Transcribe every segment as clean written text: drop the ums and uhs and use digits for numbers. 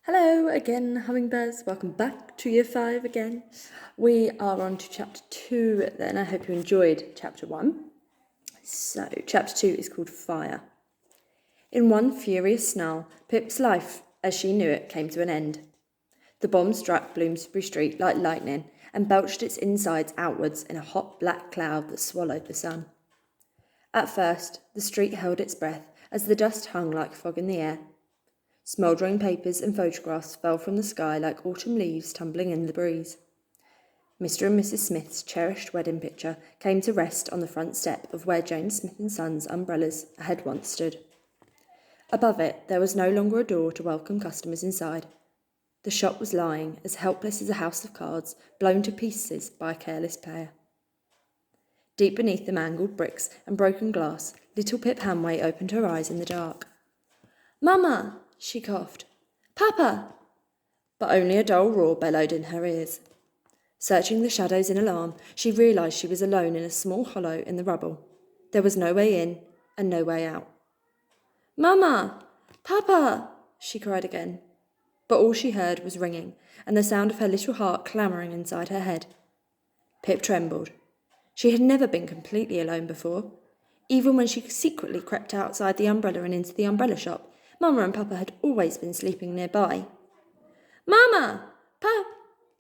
Hello again, hummingbirds. Welcome back to Year 5 again. We are on to Chapter 2 then. I hope you enjoyed Chapter 1. So, Chapter 2 is called Fire. In one furious snarl, Pip's life, as she knew it, came to an end. The bomb struck Bloomsbury Street like lightning and belched its insides outwards in a hot black cloud that swallowed the sun. At first, the street held its breath as the dust hung like fog in the air. Smouldering papers and photographs fell from the sky like autumn leaves tumbling in the breeze. Mr. and Mrs. Smith's cherished wedding picture came to rest on the front step of where James Smith and Sons umbrellas had once stood. Above it, there was no longer a door to welcome customers inside. The shop was lying as helpless as a house of cards blown to pieces by a careless player. Deep beneath the mangled bricks and broken glass, little Pip Hamway opened her eyes in the dark. "Mama!" she coughed. "Papa!" But only a dull roar bellowed in her ears. Searching the shadows in alarm, she realised she was alone in a small hollow in the rubble. There was no way in and no way out. "Mama! Papa!" she cried again. But all she heard was ringing and the sound of her little heart clamouring inside her head. Pip trembled. She had never been completely alone before. Even when she secretly crept outside the umbrella and into the umbrella shop, Mama and Papa had always been sleeping nearby. "Mama! Papa!"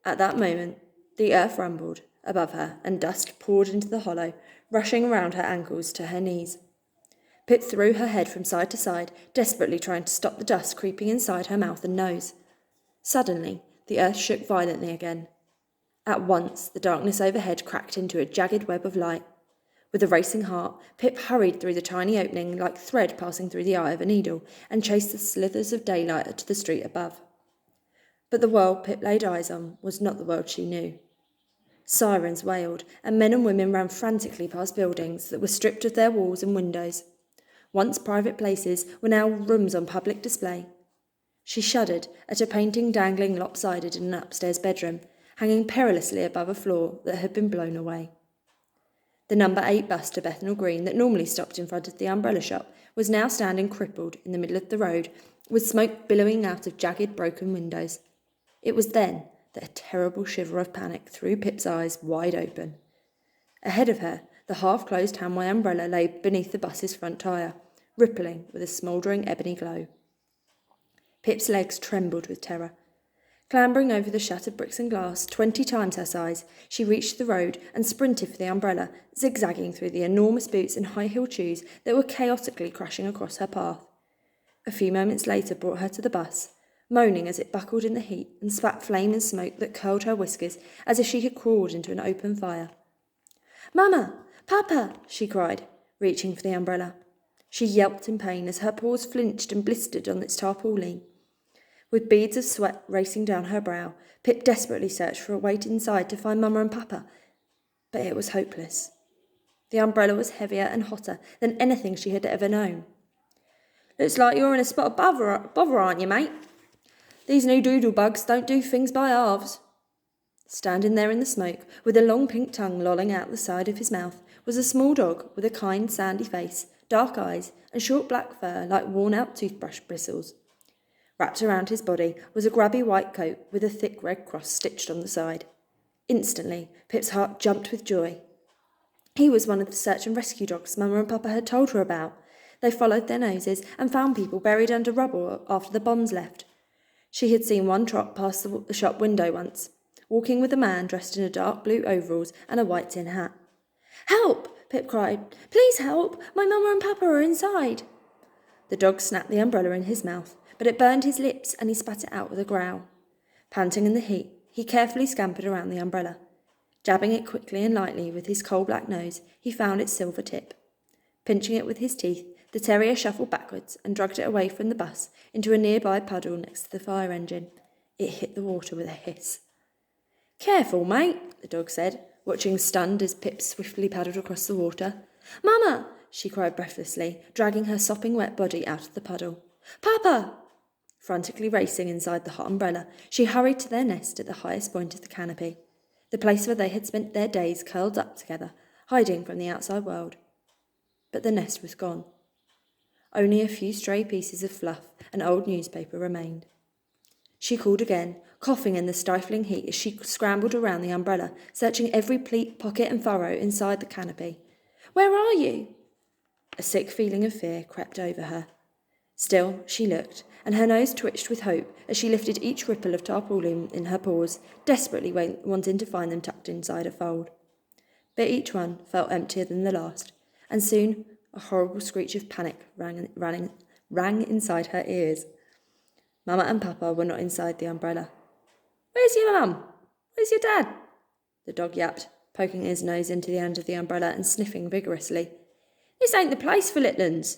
At that moment, the earth rumbled above her and dust poured into the hollow, rushing around her ankles to her knees. Pip threw her head from side to side, desperately trying to stop the dust creeping inside her mouth and nose. Suddenly, the earth shook violently again. At once, the darkness overhead cracked into a jagged web of light. With a racing heart, Pip hurried through the tiny opening like thread passing through the eye of a needle and chased the slithers of daylight to the street above. But the world Pip laid eyes on was not the world she knew. Sirens wailed, and men and women ran frantically past buildings that were stripped of their walls and windows. Once private places were now rooms on public display. She shuddered at a painting dangling lopsided in an upstairs bedroom, hanging perilously above a floor that had been blown away. The number 8 bus to Bethnal Green that normally stopped in front of the umbrella shop was now standing crippled in the middle of the road, with smoke billowing out of jagged, broken windows. It was then that a terrible shiver of panic threw Pip's eyes wide open. Ahead of her, the half-closed Hamway umbrella lay beneath the bus's front tyre, rippling with a smouldering ebony glow. Pip's legs trembled with terror. Clambering over the shattered bricks and glass, 20 times her size, she reached the road and sprinted for the umbrella, zigzagging through the enormous boots and high-heeled shoes that were chaotically crashing across her path. A few moments later brought her to the bus, moaning as it buckled in the heat and spat flame and smoke that curled her whiskers as if she had crawled into an open fire. "Mama! Papa!" she cried, reaching for the umbrella. She yelped in pain as her paws flinched and blistered on its tarpaulin. With beads of sweat racing down her brow, Pip desperately searched for a way inside to find Mama and Papa. But it was hopeless. The umbrella was heavier and hotter than anything she had ever known. "Looks like you're in a spot of bother, aren't you, mate? These new doodle-bugs don't do things by halves." Standing there in the smoke, with a long pink tongue lolling out the side of his mouth, was a small dog with a kind, sandy face, dark eyes, and short black fur like worn-out toothbrush bristles. Wrapped around his body was a grubby white coat with a thick red cross stitched on the side. Instantly, Pip's heart jumped with joy. He was one of the search and rescue dogs Mama and Papa had told her about. They followed their noses and found people buried under rubble after the bombs left. She had seen one trot past the shop window once, walking with a man dressed in a dark blue overalls and a white tin hat. "Help!" Pip cried. "Please help! My Mama and Papa are inside!" The dog snapped the umbrella in his mouth, but it burned his lips and he spat it out with a growl. Panting in the heat, he carefully scampered around the umbrella. Jabbing it quickly and lightly with his coal-black nose, he found its silver tip. Pinching it with his teeth, the terrier shuffled backwards and dragged it away from the bus into a nearby puddle next to the fire engine. It hit the water with a hiss. "Careful, mate," the dog said, watching stunned as Pip swiftly paddled across the water. "Mama!" she cried breathlessly, dragging her sopping wet body out of the puddle. "Papa!" Frantically racing inside the hot umbrella, she hurried to their nest at the highest point of the canopy, the place where they had spent their days curled up together, hiding from the outside world. But the nest was gone. Only a few stray pieces of fluff and old newspaper remained. She called again, coughing in the stifling heat as she scrambled around the umbrella, searching every pocket and furrow inside the canopy. "Where are you?" A sick feeling of fear crept over her. Still, she looked, and her nose twitched with hope as she lifted each ripple of tarpaulin in her paws, desperately wanting to find them tucked inside a fold. But each one felt emptier than the last, and soon a horrible screech of panic rang inside her ears. Mama and Papa were not inside the umbrella. "Where's your mum? Where's your dad?" the dog yapped, poking his nose into the end of the umbrella and sniffing vigorously. "This ain't the place for little uns."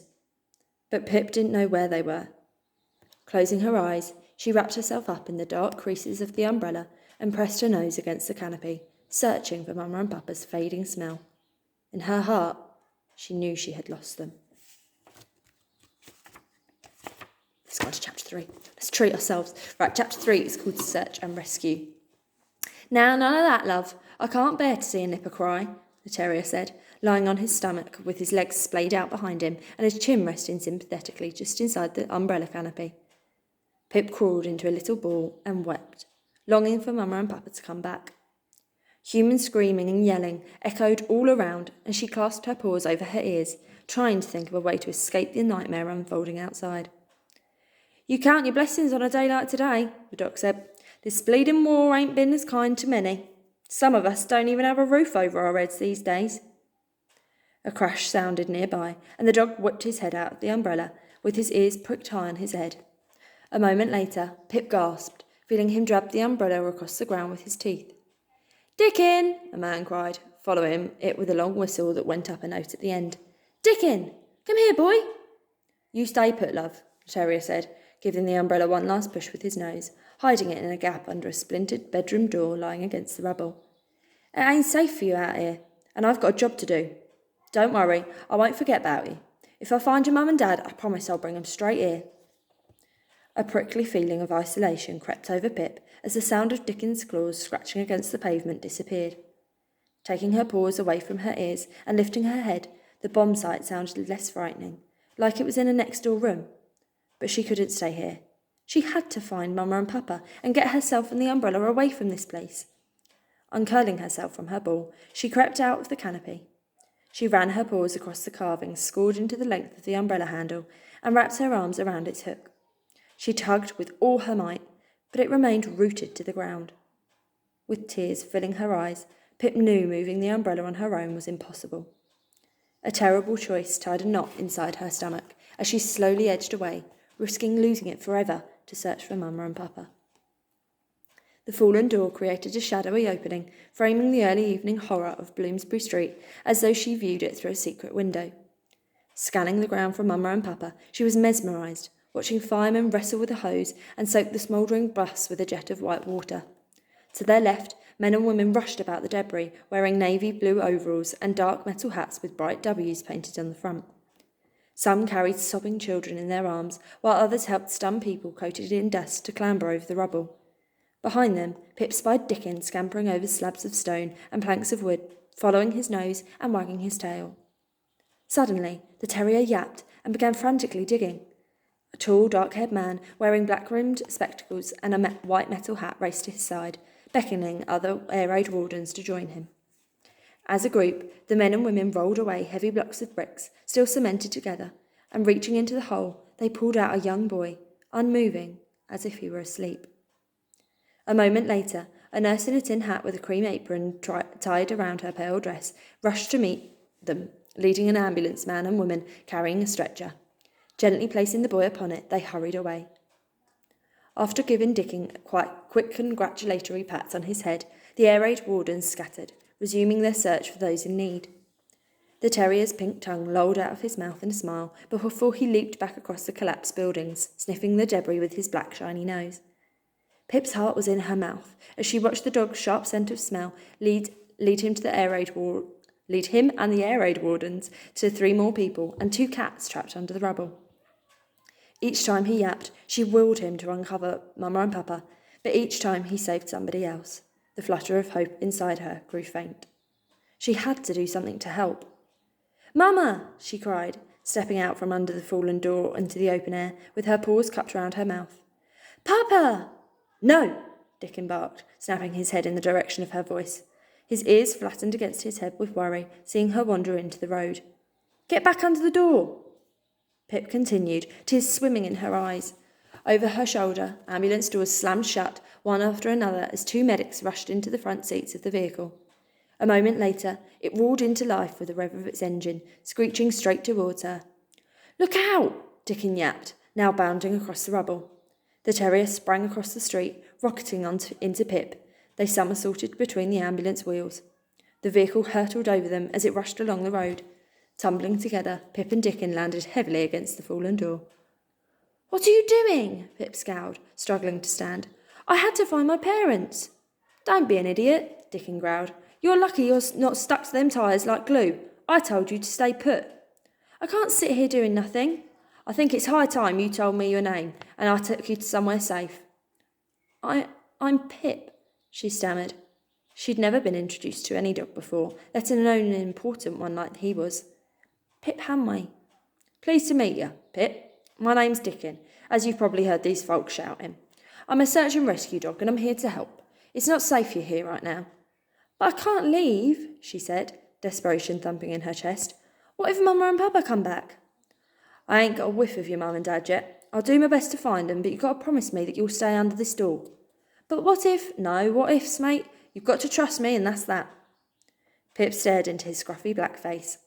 But Pip didn't know where they were. Closing her eyes, she wrapped herself up in the dark creases of the umbrella and pressed her nose against the canopy, searching for Mama and Papa's fading smell. In her heart, she knew she had lost them. Let's go on to chapter 3. Let's treat ourselves. Right, chapter 3 is called Search and Rescue. "Now, none of that, love. I can't bear to see a nipper cry," the terrier said, lying on his stomach with his legs splayed out behind him and his chin resting sympathetically just inside the umbrella canopy. Pip crawled into a little ball and wept, longing for Mama and Papa to come back. Human screaming and yelling echoed all around, and she clasped her paws over her ears, trying to think of a way to escape the nightmare unfolding outside. "You count your blessings on a day like today," the doc said. "This bleeding war ain't been as kind to many. Some of us don't even have a roof over our heads these days." A crash sounded nearby, and the dog whipped his head out of the umbrella, with his ears pricked high on his head. A moment later, Pip gasped, feeling him drag the umbrella across the ground with his teeth. "Dickon!" a man cried, following it with a long whistle that went up a note at the end. "Dickon! Come here, boy!" "You stay put, love," the terrier said, giving the umbrella one last push with his nose, hiding it in a gap under a splintered bedroom door lying against the rubble. "It ain't safe for you out here, and I've got a job to do. Don't worry, I won't forget about you. If I find your mum and dad, I promise I'll bring them straight here." A prickly feeling of isolation crept over Pip as the sound of Dickon's claws scratching against the pavement disappeared. Taking her paws away from her ears and lifting her head, the bomb sight sounded less frightening, like it was in a next-door room. But she couldn't stay here. She had to find Mama and Papa and get herself and the umbrella away from this place. Uncurling herself from her ball, she crept out of the canopy. She ran her paws across the carvings scored into the length of the umbrella handle and wrapped her arms around its hook. She tugged with all her might, but it remained rooted to the ground. With tears filling her eyes, Pip knew moving the umbrella on her own was impossible. A terrible choice tied a knot inside her stomach as she slowly edged away, risking losing it forever to search for Mama and Papa. The fallen door created a shadowy opening, framing the early evening horror of Bloomsbury Street as though she viewed it through a secret window. Scanning the ground for Mama and Papa, she was mesmerised, watching firemen wrestle with a hose and soak the smouldering bus with a jet of white water. To their left, men and women rushed about the debris, wearing navy blue overalls and dark metal hats with bright W's painted on the front. Some carried sobbing children in their arms, while others helped stunned people coated in dust to clamber over the rubble. Behind them, Pip spied Dickon scampering over slabs of stone and planks of wood, following his nose and wagging his tail. Suddenly, the terrier yapped and began frantically digging. A tall, dark-haired man, wearing black-rimmed spectacles and a white metal hat, raced to his side, beckoning other air raid wardens to join him. As a group, the men and women rolled away heavy blocks of bricks, still cemented together, and reaching into the hole, they pulled out a young boy, unmoving, as if he were asleep. A moment later, a nurse in a tin hat with a cream apron tied around her pale dress rushed to meet them, leading an ambulance man and woman carrying a stretcher. Gently placing the boy upon it, they hurried away. After giving Dickon quite quick congratulatory pats on his head, the air raid wardens scattered, resuming their search for those in need. The terrier's pink tongue lolled out of his mouth in a smile before he leaped back across the collapsed buildings, sniffing the debris with his black shiny nose. Pip's heart was in her mouth as she watched the dog's sharp scent of smell lead him and the air raid wardens to 3 more people and 2 cats trapped under the rubble. Each time he yapped, she willed him to uncover Mama and Papa, but each time he saved somebody else. The flutter of hope inside her grew faint. She had to do something to help. "Mama!" she cried, stepping out from under the fallen door into the open air, with her paws cupped round her mouth. "Papa!" No, Dickon barked, snapping his head in the direction of her voice. His ears flattened against his head with worry, seeing her wander into the road. Get back under the door! Pip continued, tears swimming in her eyes. Over her shoulder, ambulance doors slammed shut, one after another, as 2 medics rushed into the front seats of the vehicle. A moment later, it roared into life with the rev of its engine, screeching straight towards her. Look out! Dickon yapped, now bounding across the rubble. The terrier sprang across the street, rocketing into Pip. They somersaulted between the ambulance wheels. The vehicle hurtled over them as it rushed along the road. Tumbling together, Pip and Dickon landed heavily against the fallen door. What are you doing? Pip scowled, struggling to stand. I had to find my parents. Don't be an idiot, Dickon growled. You're lucky you're not stuck to them tyres like glue. I told you to stay put. I can't sit here doing nothing. I think it's high time you told me your name, and I took you to somewhere safe. I'm Pip, she stammered. She'd never been introduced to any dog before, let alone an important one like he was. Pip Hanway. Pleased to meet you, Pip. My name's Dickon, as you've probably heard these folks shouting. I'm a search and rescue dog, and I'm here to help. It's not safe you're here right now. But I can't leave, she said, desperation thumping in her chest. What if Mama and Papa come back? I ain't got a whiff of your mum and dad yet. I'll do my best to find them, but you've got to promise me that you'll stay under this door. But what if? No, what ifs, mate? You've got to trust me, and that's that. Pip stared into his scruffy black face.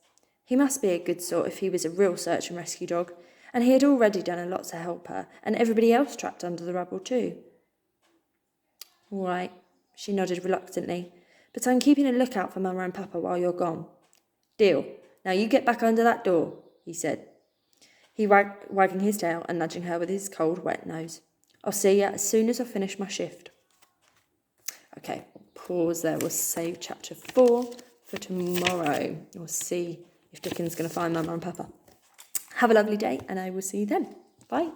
He must be a good sort if he was a real search and rescue dog, and he had already done a lot to help her, and everybody else trapped under the rubble too. All right, she nodded reluctantly, but I'm keeping a lookout for Mama and Papa while you're gone. Deal. Now you get back under that door, he said. He wagging his tail and nudging her with his cold, wet nose. I'll see you as soon as I finish my shift. Okay, pause there. We'll save chapter 4 for tomorrow. We'll see if Dickon's going to find Mama and Papa. Have a lovely day, and I will see you then. Bye.